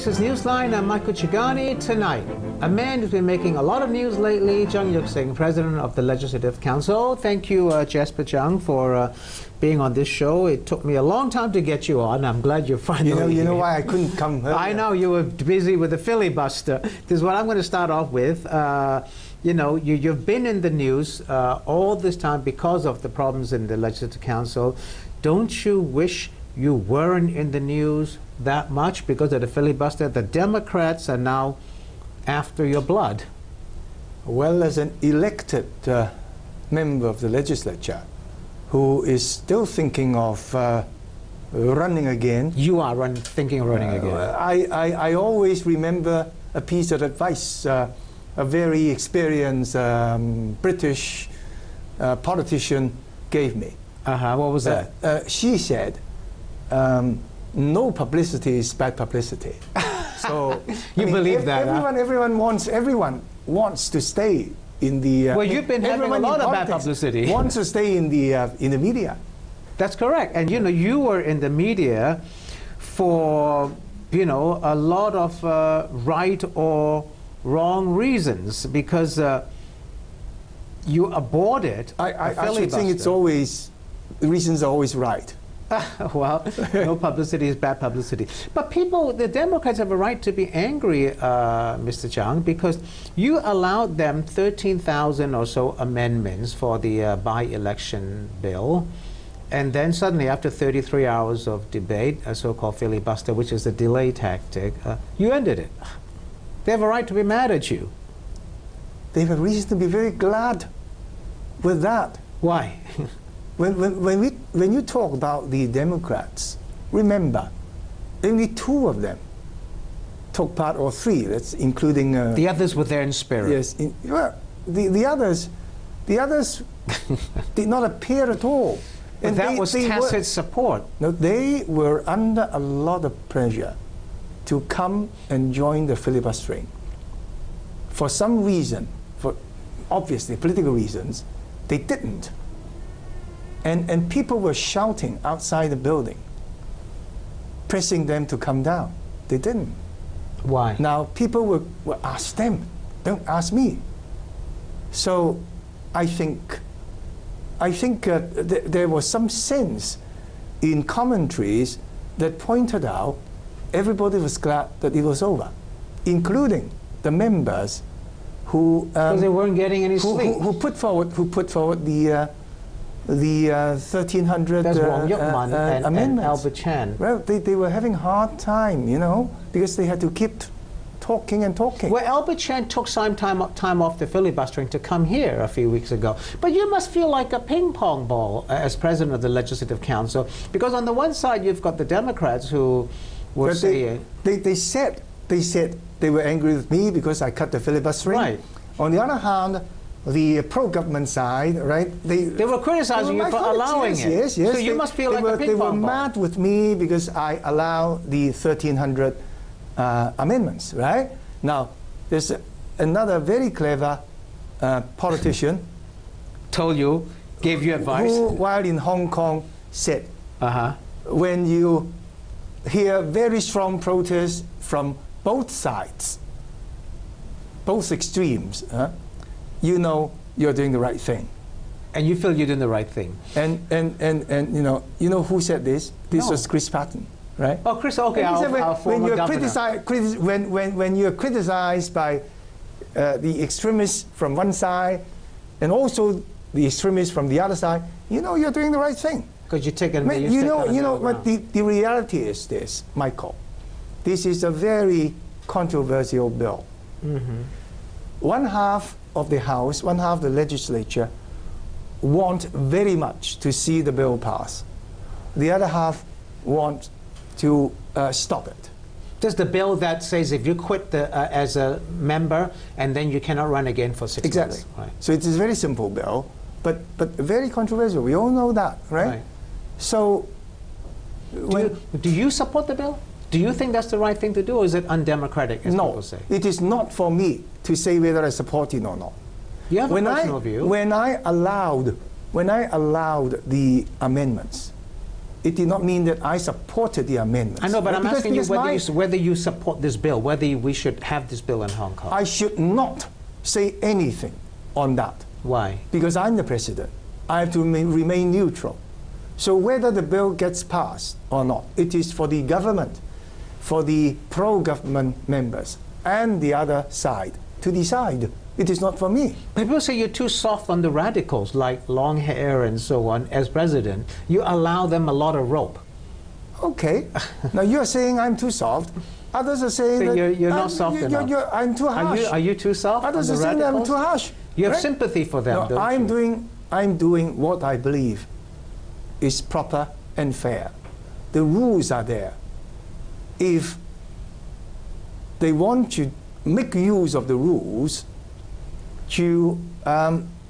This is Newsline. I'm Michael Chugani. Tonight, a man who's been making a lot of news lately, Chung Yuk-sing, President of the Legislative Council. Thank you, Jasper Chung, for being on this show. It took me a long time to get you on. I'm glad you're finally You know why I couldn't come earlier? I know you were busy with the filibuster. This is what I'm going to start off with. You know, you've been in the news all this time because of the problems in the Legislative Council. Don't you wish you weren't in the news that much because of the filibuster? The Democrats are now after your blood. Well, as an elected member of the legislature who is still thinking of running again. You are thinking of running again. I always remember a piece of advice a very experienced British politician gave me. What was that? She said, no publicity is bad publicity. So you believe that? Everyone wants to stay in the. Well, you've been having a lot of bad publicity. Wants to stay in the media. That's correct. And you know, you were in the media for a lot of right or wrong reasons because you aborted. I should think it's always the reasons are always right. Well, no publicity is bad publicity. But the Democrats have a right to be angry, Mr. Chung, because you allowed them 13,000 or so amendments for the by-election bill. And then suddenly, after 33 hours of debate, a so-called filibuster, which is a delay tactic, you ended it. They have a right to be mad at you. They have a reason to be very glad with that. Why? When you talk about the Democrats, remember, only 2 of them took part, or 3. That's including the others were there in spirit. Yes, well, the others did not appear at all. And that was tacit support. No, they were under a lot of pressure to come and join the filibustering. For some reason, for obviously political reasons, they didn't. And people were shouting outside the building, pressing them to come down. They didn't. Why? Now, people will ask them, don't ask me. So I think there was some sense in commentaries that pointed out everybody was glad that it was over, including the members who because they weren't getting any sleep. Who put forward the 1,300 amendments. And Albert Chan. Well, they were having a hard time, because they had to keep talking and talking. Well, Albert Chan took some time off the filibustering to come here a few weeks ago. But you must feel like a ping pong ball as president of the Legislative Council, because on the one side you've got the Democrats who were saying... They said they were angry with me because I cut the filibustering. Right. On the other hand, the pro-government side, right? They were criticizing you for allowing it. Yes. So you must feel like a ping pong ball. They were mad with me because I allowed the 1,300 amendments, right? Now, there's another very clever politician. Gave you advice? Who, while in Hong Kong, said, when you hear very strong protests from both sides, both extremes, you know you're doing the right thing. And you feel you're doing the right thing. And you know who said this? This was Chris Patten, right? Oh, Chris, okay, our former governor. When you're criticized by the extremists from one side and also the extremists from the other side, you know you're doing the right thing. Because you take it. But the reality is this, Michael. This is a very controversial bill. One half of the House, one half of the legislature want very much to see the bill pass. The other half want to stop it. There's the bill that says if you quit as a member and then you cannot run again for 6 months. Right. So it is a very simple bill, but very controversial. We all know that, right? So do you support the bill? Do you think that's the right thing to do, or is it undemocratic, as people say? No, it is not for me to say whether I support it or not. You have a personal view. When I allowed the amendments, it did not mean that I supported the amendments. I know, but I'm Because- asking you because whether you support this bill, whether we should have this bill in Hong Kong. I should not say anything on that Why? because I'm the president. I have to remain neutral. So whether the bill gets passed or not, it is for the government, for the pro-government members and the other side to decide. It is not for me. People say you're too soft on the radicals, like long hair and so on. As president, you allow them a lot of rope. Okay. Now you're saying I'm too soft. Others are saying So that you're not soft enough. I'm too harsh. Are you too soft Others on are the saying that I'm radicals? too harsh. You have right? sympathy for them, No, don't I'm doing what I believe is proper and fair. The rules are there. If they want to make use of the rules to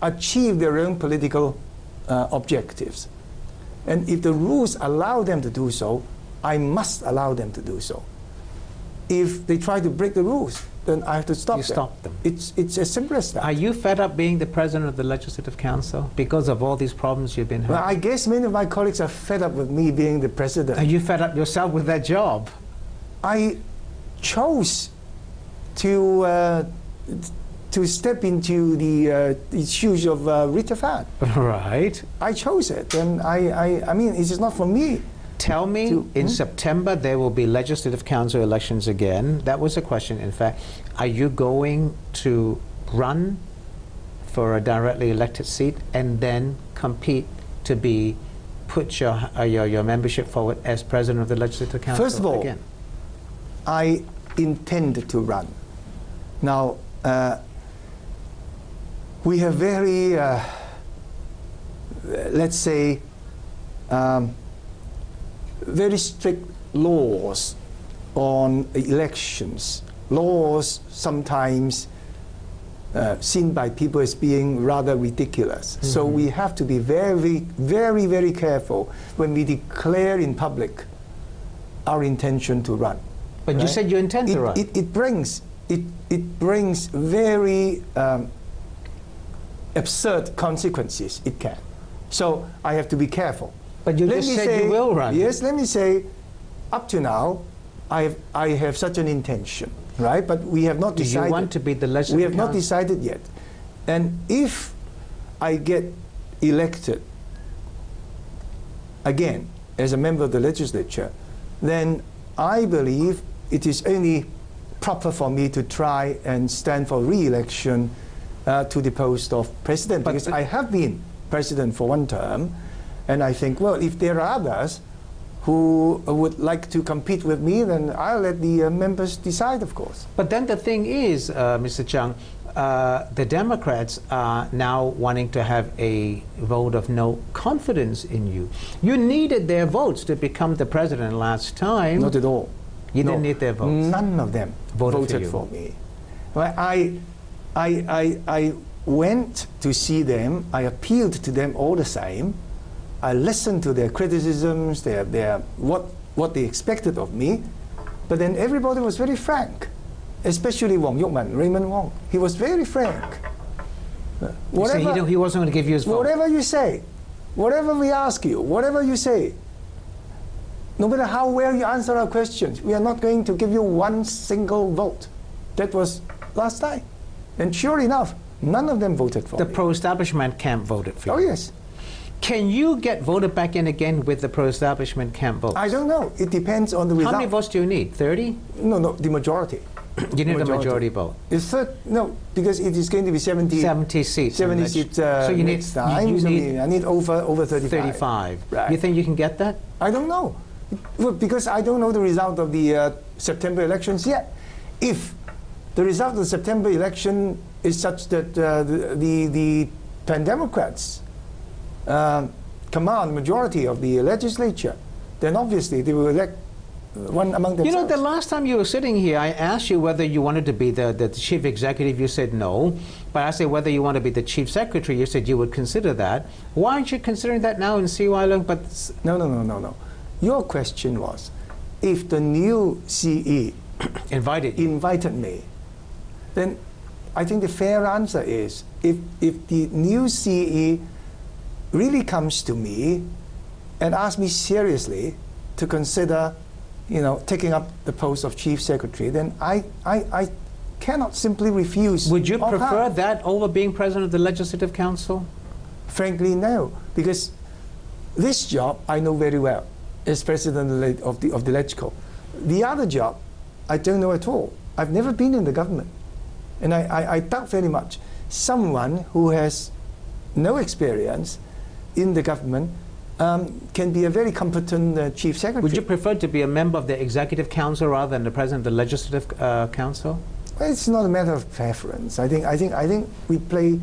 achieve their own political objectives, and if the rules allow them to do so, I must allow them to do so. If they try to break the rules, then I have to stop You them. stop them. It's as simple as that. Are you fed up being the president of the Legislative Council because of all these problems you've been Well, having? I guess many of my colleagues are fed up with me being the president. Are you fed up yourself with that job? I chose to step into the shoes of Rita Fan. Right. I chose it, and I mean, it is not for me. Tell me, in September there will be Legislative Council elections again. That was a question, in fact. Are you going to run for a directly elected seat and then compete to put your membership forward as president of the Legislative Council First of all, again? I intend to run. Now, we have very, let's say, very strict laws on elections. Laws sometimes seen by people as being rather ridiculous. So we have to be very, very, very careful when we declare in public our intention to run. But you right? said you intend to run. It brings very absurd consequences. It can. So I have to be careful. But you just said you will run. Yes, let me say, up to now, I have such an intention, right? But we have not Do decided. you want to be the Legislative We have not Council? decided yet. And if I get elected again as a member of the legislature, then I believe it is only proper for me to try and stand for re-election to the post of president, But because I have been president for one term, and I think, well, if there are others who would like to compete with me, then I'll let the members decide, of course. But then the thing is, Mr. Chung, the Democrats are now wanting to have a vote of no confidence in you. You needed their votes to become the president last time. Not at all. You No, didn't need their votes. None of them Voted for you. me. Well, I went to see them. I appealed to them all the same. I listened to their criticisms, what they expected of me. But then everybody was very frank, especially Wong Yuk-man, Raymond Wong. He was very frank. You say he wasn't going to give you his vote. Whatever you say, whatever we ask you, whatever you say, no matter how well you answer our questions, we are not going to give you one single vote. That was last time. And sure enough, none of them voted for The me. pro-establishment camp voted for you. Oh, yes. Can you get voted back in again with the pro-establishment camp votes? I don't know. It depends on the result. How many votes do you need? 30? No, the majority. You need a majority vote. No, because it is going to be 70 seats. 70 in seats so you need, next time. you So need I need over 35. 35. Right. You think you can get that? I don't know. Well, because I don't know the result of the September elections yet. If the result of the September election is such that the Pan-Democrats command majority of the legislature, then obviously they will elect one among themselves. You know, the last time you were sitting here, I asked you whether you wanted to be the chief executive. You said no. But I said whether you want to be the chief secretary. You said you would consider that. Why aren't you considering that now in CY Leung? But No. Your question was, if the new CE invited me, then I think the fair answer is, if the new CE really comes to me and ask me seriously to consider, taking up the post of Chief Secretary, then I cannot simply refuse. Would you offhand. prefer that over being President of the Legislative Council? Frankly, no, because this job I know very well as President of the LegCo. The other job, I don't know at all. I've never been in the government. And I doubt very much someone who has no experience in the government can be a very competent Chief Secretary. Would you prefer to be a member of the Executive Council rather than the President of the Legislative Council? Well, it's not a matter of preference. I think we play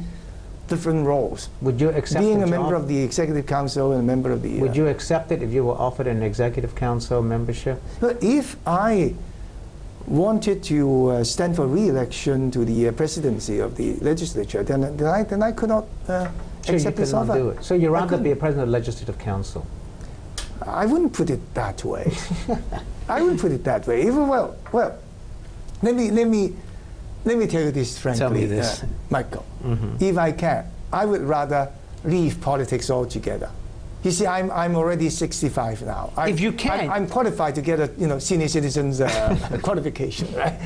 different roles. Would you accept being the a member job? of the Executive Council and a member of the... Would you accept it if you were offered an Executive Council membership? But if I wanted to stand for re-election to the presidency of the legislature, then I could not accept this offer. Do it. So you'd rather be a president of the Legislative Council? I wouldn't put it that way. I wouldn't put it that way. Even well, let me tell you this frankly. Tell me this, Michael. If I can, I would rather leave politics altogether. You see, I'm already 65 now. If you can, I'm qualified to get a senior citizens qualification, right?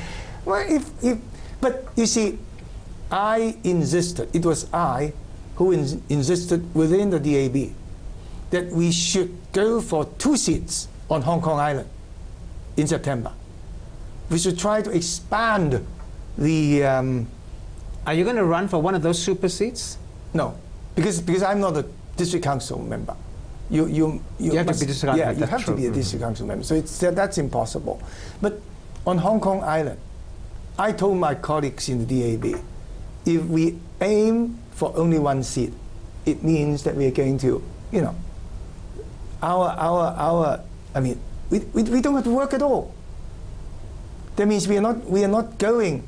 Well, but you see, I insisted. It was I who insisted within the DAB that we should go for 2 seats on Hong Kong Island in September. We should try to expand the... Are you going to run for one of those super seats? No, because I'm not a district council member. You have to be district council. Yeah, you have to be a district council member. So that's impossible. But on Hong Kong Island, I told my colleagues in the DAB, if we aim for only 1 seat, it means that we are going to, we don't have to work at all. That means we are not going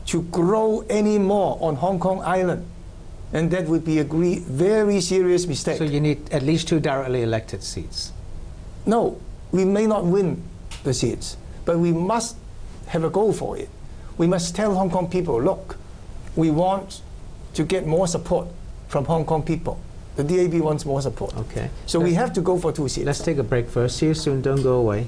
to grow any more on Hong Kong Island. And that would be a very serious mistake. So you need at least 2 directly elected seats. No, we may not win the seats, but we must have a goal for it. We must tell Hong Kong people, look, we want to get more support from Hong Kong people. The DAB wants more support. Okay. So we have to go for 2 seats. Let's take a break first. See you soon. Don't go away.